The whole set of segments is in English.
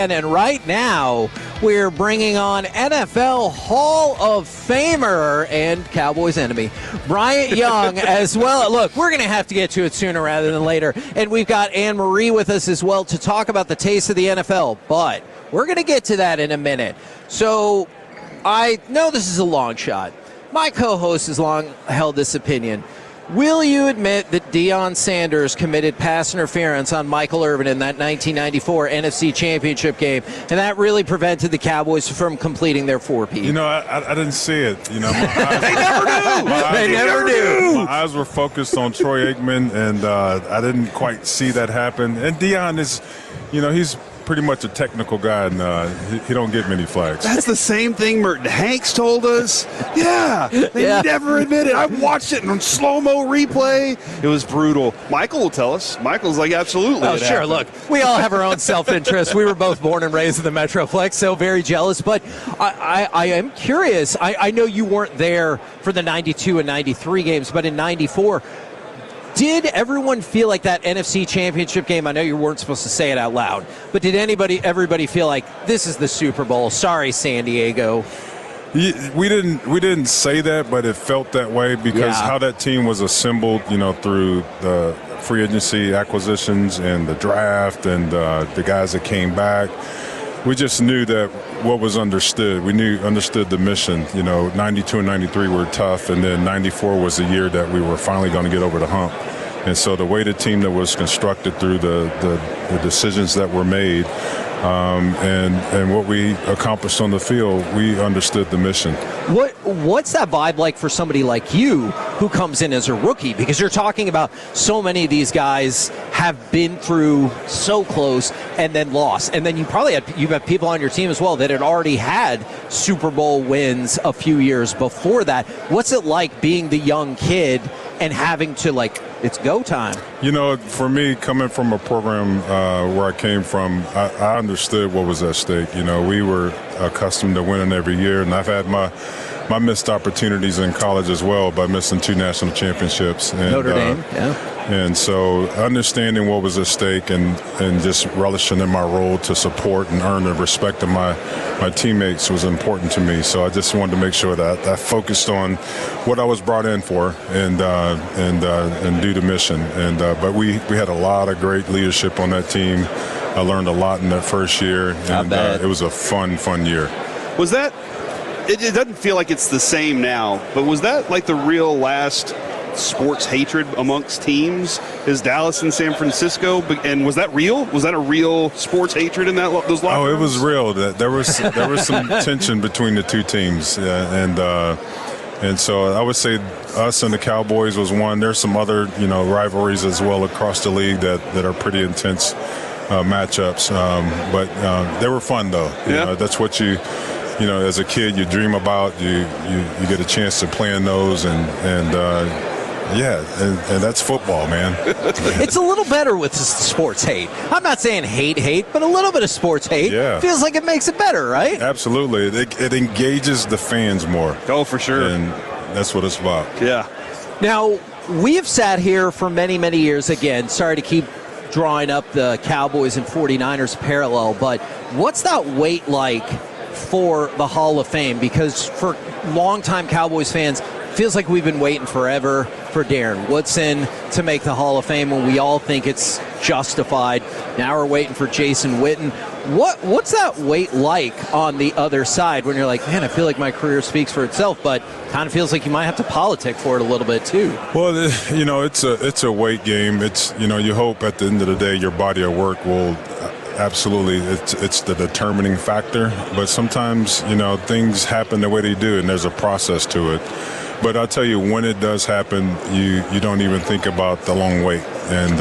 And right now, we're bringing on NFL Hall of Famer and Cowboys enemy, Bryant Young, as well. Look, we're going to have to get to it sooner rather than later. And we've got Anne-Marie with us as well to talk about the taste of the NFL. But we're going to get to that in a minute. So I know this is a long shot. My co-host has long held this opinion. Will you admit that Deion Sanders committed pass interference on Michael Irvin in that 1994 NFC Championship game, and that really prevented the Cowboys from completing their four-peat? You know, I didn't see it. You know, my eyes, they never do. My eyes were focused on Troy Aikman, and I didn't quite see that happen. And Deion is, you know, he's pretty much a technical guy, and he don't get many flags. That's the same thing Merton Hanks told us. Yeah, they never admit it. I watched it in slow-mo replay. It was brutal. Michael will tell us. Michael's like, absolutely. Oh, sure. Look, we all have our own self-interest. We were both born and raised in the Metroplex, so very jealous. But I am curious. I know you weren't there for the 92 and 93 games, but in 94, did everyone feel like that NFC Championship game? I know you weren't supposed to say it out loud, but did everybody feel like this is the Super Bowl? Sorry, San Diego. We didn't say that, but it felt that way because how that team was assembled, you know, through the free agency acquisitions and the draft and the guys that came back. We just knew that what was understood. We understood the mission. You know, 92 and 93 were tough, and then 94 was the year that we were finally going to get over the hump. And so the way the team that was constructed through the decisions that were made and what we accomplished on the field, we understood the mission. What's that vibe like for somebody like you who comes in as a rookie? Because you're talking about so many of these guys have been through so close and then lost. And then you have people on your team as well that had already had Super Bowl wins a few years before that. What's it like being the young kid and having to, like, it's go time? You know, for me, coming from a program where I came from, I understood what was at stake. You know, we were accustomed to winning every year, and I've had my missed opportunities in college as well by missing 2 national championships. And, Notre Dame, And so understanding what was at stake and just relishing in my role to support and earn the respect of my teammates was important to me. So I just wanted to make sure that I focused on what I was brought in for and do the mission. And but we had a lot of great leadership on that team. I learned a lot in that first year, and it was a fun year. Was that? It doesn't feel like it's the same now, but was that like the real last sports hatred amongst teams? Is Dallas and San Francisco? And was that real? Was that a real sports hatred in those locker rooms? Oh, it was real. There was some tension between the two teams, and so I would say us and the Cowboys was one. There's some other rivalries as well across the league that are pretty intense matchups, but they were fun though. You know, that's what you as a kid you dream about. You get a chance to play in those and that's football, man. It's a little better with sports hate. I'm not saying hate, but a little bit of sports hate feels like it makes it better, right? Absolutely. It engages the fans more. Oh, for sure. And that's what it's about. Yeah. Now, we have sat here for many, many years. Again, sorry to keep drawing up the Cowboys and 49ers parallel, but what's that wait like for the Hall of Fame? Because for longtime Cowboys fans, feels like we've been waiting forever for Darren Woodson to make the Hall of Fame when we all think it's justified. Now we're waiting for Jason Witten. What's that wait like on the other side when you're like, man, I feel like my career speaks for itself, but kind of feels like you might have to politic for it a little bit too? Well, it's a wait game. It's you hope at the end of the day your body of work will. Absolutely, it's the determining factor. But sometimes things happen the way they do, and there's a process to it. But I'll tell you, when it does happen, you don't even think about the long wait, and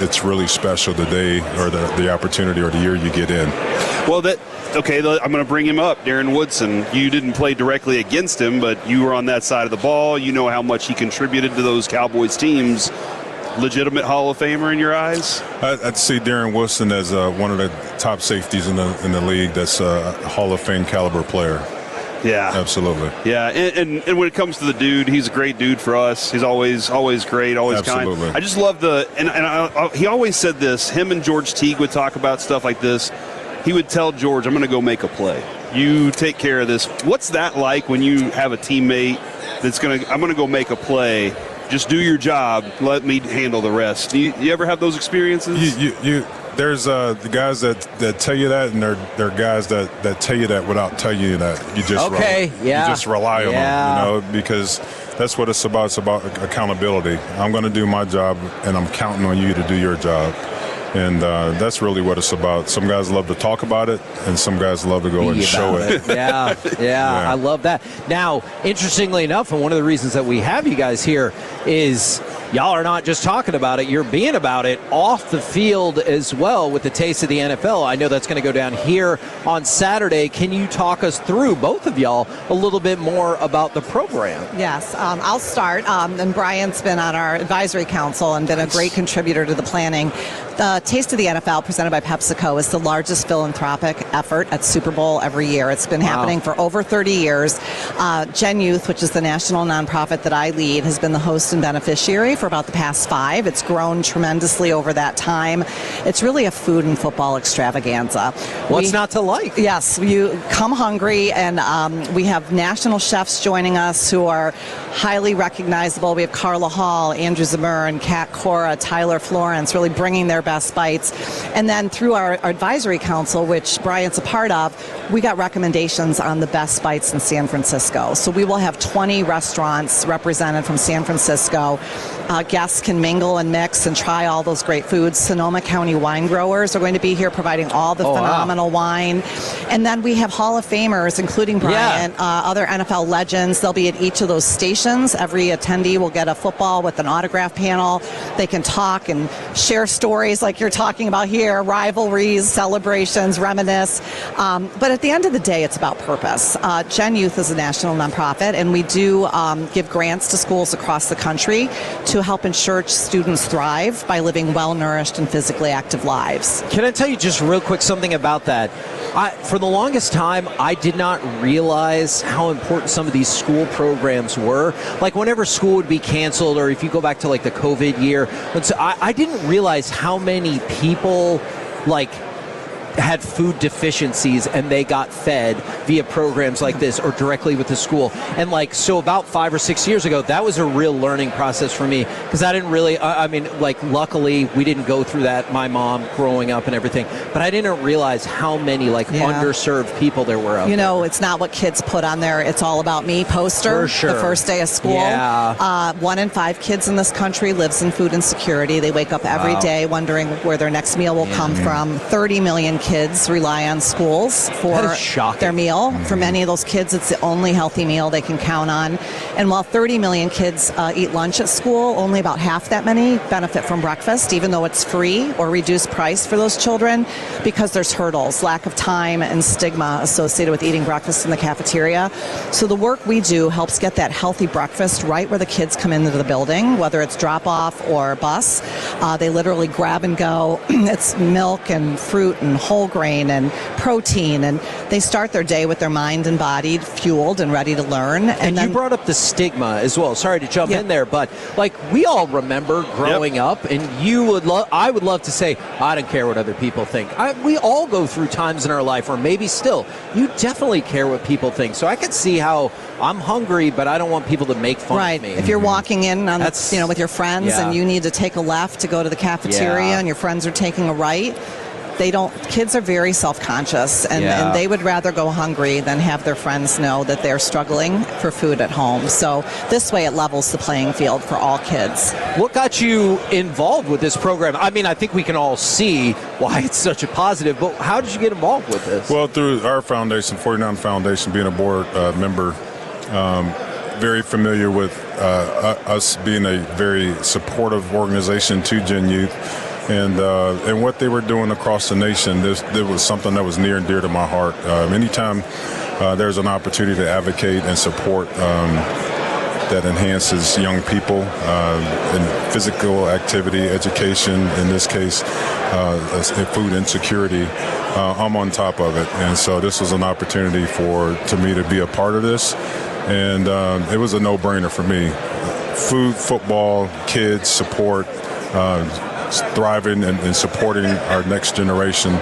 it's really special the day or the opportunity or the year you get in. Well, I'm going to bring him up, Darren Woodson. You didn't play directly against him, but you were on that side of the ball. You know how much he contributed to those Cowboys teams. Legitimate Hall of Famer in your eyes? I'd see Darren Woodson as one of the top safeties in the league. That's a Hall of Fame caliber player. Yeah, absolutely. Yeah, and when it comes to the dude, he's a great dude for us. He's always great, always absolutely. Kind. I just love he always said this. Him and George Teague would talk about stuff like this. he would tell George, I'm going to go make a play. You take care of this. What's that like when you have a teammate that's I'm going to go make a play, just do your job, let me handle the rest? Do you ever have those experiences? There's the guys that tell you that, and there are guys that tell you that without telling you that. You just you just rely on them, because that's what it's about. It's about accountability. I'm going to do my job, and I'm counting on you to do your job. And that's really what it's about. Some guys love to talk about it, and some guys love to go and show it. Yeah, I love that. Now, interestingly enough, and one of the reasons that we have you guys here is y'all are not just talking about it, you're being about it off the field as well with the Taste of the NFL. I know that's going to go down here on Saturday. Can you talk us through, both of y'all, a little bit more about the program? Yes, I'll start. And Bryant's been on our advisory council and been a great contributor to the planning. The Taste of the NFL, presented by PepsiCo, is the largest philanthropic effort at Super Bowl every year. It's been happening for over 30 years. Gen Youth, which is the national nonprofit that I lead, has been the host and beneficiary for about the past 5. It's grown tremendously over that time. It's really a food and football extravaganza. What's not to like? Yes, you come hungry, and we have national chefs joining us who are highly recognizable. We have Carla Hall, Andrew Zimmern, Kat Cora, Tyler Florence, really bringing their best bites. And then through our advisory council, which Bryant's a part of, we got recommendations on the best bites in San Francisco. So we will have 20 restaurants represented from San Francisco. Guests can mingle and mix and try all those great foods. Sonoma County wine growers are going to be here providing all the phenomenal wine. And then we have Hall of Famers, including Bryant, other NFL legends. They'll be at each of those stations. Every attendee will get a football with an autograph panel. They can talk and share stories like you're talking about here, rivalries, celebrations, reminisce. But at the end of the day, it's about purpose. Gen Youth is a national nonprofit, and we do give grants to schools across the country to help ensure students thrive by living well-nourished and physically active lives. Can I tell you just real quick something about that? For the longest time, I did not realize how important some of these school programs were. Like whenever school would be canceled, or if you go back to like the COVID year, I didn't realize how many people had food deficiencies and they got fed via programs like this or directly with the school. And so about 5 or 6 years ago, that was a real learning process for me, because I didn't really, luckily we didn't go through that, my mom growing up and everything, but I didn't realize how many underserved people there were out there. It's not what kids put on their "It's All About Me" poster the first day of school. 1 in 5 kids in this country lives in food insecurity. They wake up every day wondering where their next meal will come from. 30 million kids rely on schools for their meal. For many of those kids, it's the only healthy meal they can count on. And while 30 million kids eat lunch at school, only about half that many benefit from breakfast, even though it's free or reduced price for those children, because there's hurdles, lack of time, and stigma associated with eating breakfast in the cafeteria. So the work we do helps get that healthy breakfast right where the kids come into the building, whether it's drop-off or bus. They literally grab and go. It's milk and fruit and whole grain and protein, and they start their day with their mind and body fueled and ready to learn. And then, you brought up the stigma as well. Sorry to jump in there, but we all remember growing up, and I would love to say, I don't care what other people think. We all go through times in our life, or maybe still, you definitely care what people think. So I can see how I'm hungry, but I don't want people to make fun of me. If you're walking in on with your friends and you need to take a left to go to the cafeteria and your friends are taking a right, kids are very self-conscious, and they would rather go hungry than have their friends know that they're struggling for food at home. So this way it levels the playing field for all kids. What got you involved with this program? I mean, I think we can all see why it's such a positive, but how did you get involved with this? Well, through our foundation, 49 Foundation, being a board member, very familiar with us being a very supportive organization to Gen Youth. And what they were doing across the nation, there was something that was near and dear to my heart. Anytime there's an opportunity to advocate and support that enhances young people in physical activity, education, in this case, food insecurity, I'm on top of it. And so this was an opportunity to me to be a part of this. And it was a no-brainer for me. Food, football, kids, support, thriving and supporting our next generation.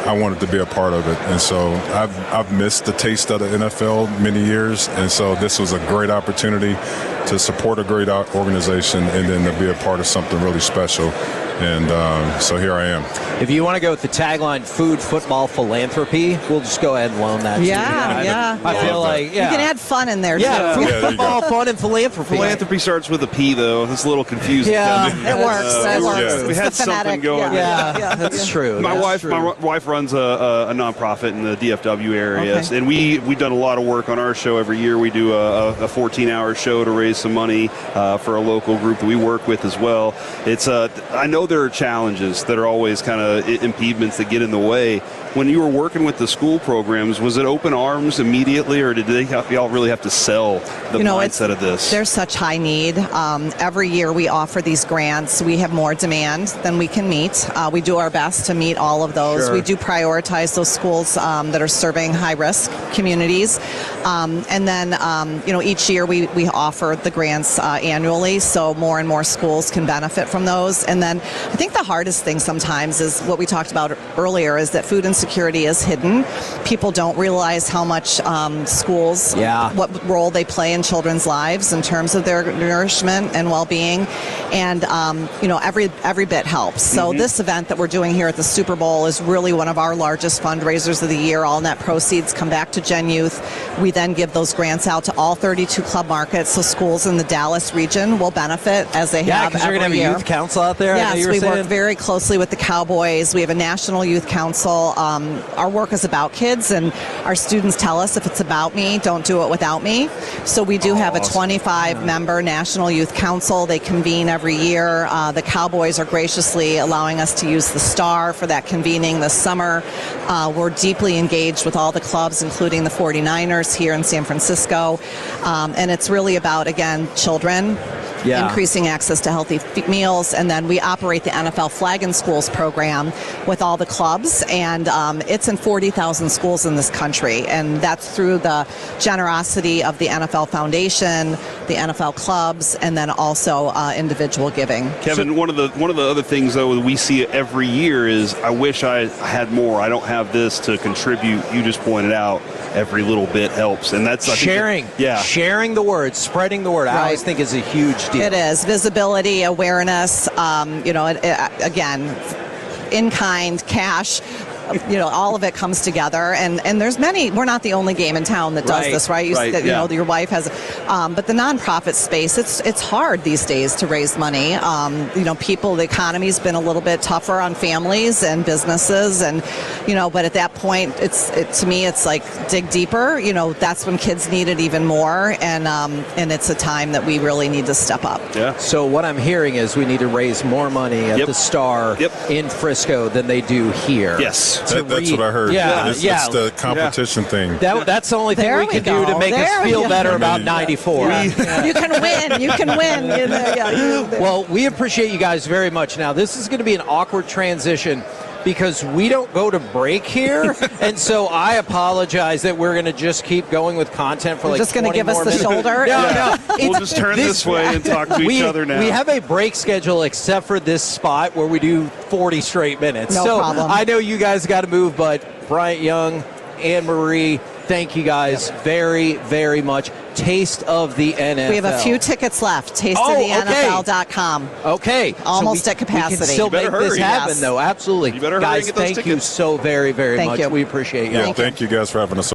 I wanted to be a part of it. And so I've missed the taste of the NFL many years, and so this was a great opportunity to support a great organization and then to be a part of something really special. And so here I am. If you want to go with the tagline "Food, Football, Philanthropy," we'll just go ahead and loan that. Yeah. I feel like you can add fun in there too. Food, football, fun, and philanthropy. Philanthropy starts with a P, though. It's a little confusing. Yeah, it works. It works. We had It's the something phonetic, going. Yeah, that's true. My wife runs a nonprofit in the DFW area, and we've done a lot of work on our show every year. We do a 14-hour show to raise some money for a local group that we work with as well. It's I know there are challenges that are always kind of impediments that get in the way. When you were working with the school programs, was it open arms immediately, or did y'all really have to sell the mindset of this? There's such high need. Every year we offer these grants. We have more demand than we can meet. We do our best to meet all of those. Sure. We do prioritize those schools that are serving high-risk communities. And then, each year we offer the grants annually, so more and more schools can benefit from those. And then I think the hardest thing sometimes is what we talked about earlier, is that food insecurity is hidden. People don't realize how much schools, what role they play in children's lives in terms of their nourishment and well-being. And, every bit helps. So this event that we're doing here at the Super Bowl is really one of our largest fundraisers of the year. All net proceeds come back to Gen Youth. We then give those grants out to all 32 club markets, so schools in the Dallas region will benefit as they have every year. Yeah, because you're going to have a youth council out there. Yes, we work very closely with the Cowboys. We have a national youth council. Our work is about kids, and our students tell us, if it's about me, don't do it without me. So we do have a 25-member national youth council. They convene every year. The Cowboys are graciously allowing us to use the Star for that convening this summer. We're deeply engaged with all the clubs, including the 49ers here in San Francisco. And it's really about, again, children. Increasing access to healthy meals, and then we operate the NFL Flag in Schools program with all the clubs, and it's in 40,000 schools in this country, and that's through the generosity of the NFL Foundation, the NFL clubs, and then also individual giving. Kevin, one of the other things though that we see every year is, I wish I had more. I don't have this to contribute. You just pointed out every little bit helps, and that's sharing. Sharing the word, spreading the word. I always think is a huge deal. It is visibility, awareness. Again, in kind, cash. All of it comes together, and there's many. We're not the only game in town that does this, right? Your wife has, but the nonprofit space, it's hard these days to raise money. The economy's been a little bit tougher on families and businesses, and but at that point, to me, it's like dig deeper. That's when kids need it even more, and it's a time that we really need to step up. Yeah. So what I'm hearing is we need to raise more money at the Star in Frisco than they do here. Yes. That's what I heard. It's the competition thing. That's the only thing we can do to make us feel better about 94. You can win. You can win. Well, we appreciate you guys very much. Now, this is going to be an awkward transition because we don't go to break here, and so I apologize that we're going to just keep going with content for You're like 20 more minutes. just going to give us the shoulder? No. We'll just turn this way and talk to each other now. We have a break schedule except for this spot where we do 40 straight minutes. No problem. I know you guys got to move, but Bryant Young, Anne Marie, thank you guys very, very much. Taste of the NFL. We have a few tickets left. TasteOfTheNFL.com. Okay. Almost at capacity. We can still make this happen, though. Absolutely. You better hurry guys, and get those thank tickets. you so very, very much. You. We appreciate you. Thank you guys for having us.